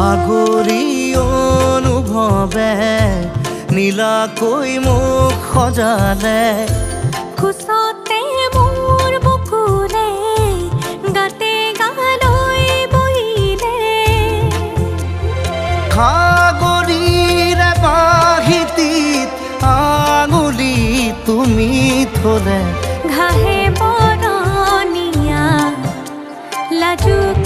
আগৰি অনুভৱে নীলাকৈ মোক সজালে খোজতে মোৰ বুকুৰে গাতে গালৈ বহিলে সাগৰীৰে বাহিতিত আঙুলি তুমি থলে ঘাহে বৰণীয়া লাজুক